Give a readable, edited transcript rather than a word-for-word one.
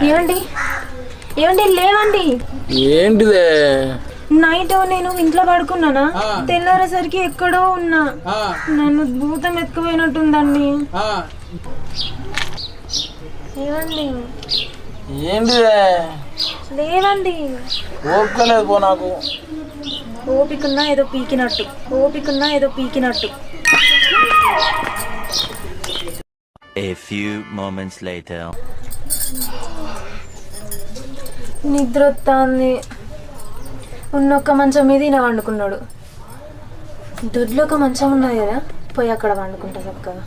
ఏమండి ఏమండి లేవండి. ఏంటిదే? నైట్ నేను ఇంట్లో పడుకున్నానా, తెల్లారేసరికి ఎక్కడో ఉన్నా. నన్ను భూతం ఎత్తుకుపోయినట్టుందండి. ఏమండి ఏంటిదే? లేవండి. ఓపికలేదు పో నాకు. ఓపికన్నా ఏదో పీకినట్టు. A few moments later. నిద్ర వస్తుంది. ఉన్నొక్క మంచం మీద ఈయన వండుకున్నాడు. దొడ్లో ఒక మంచం ఉన్నది కదా, పోయి అక్కడ వండుకుంటా చక్కగా.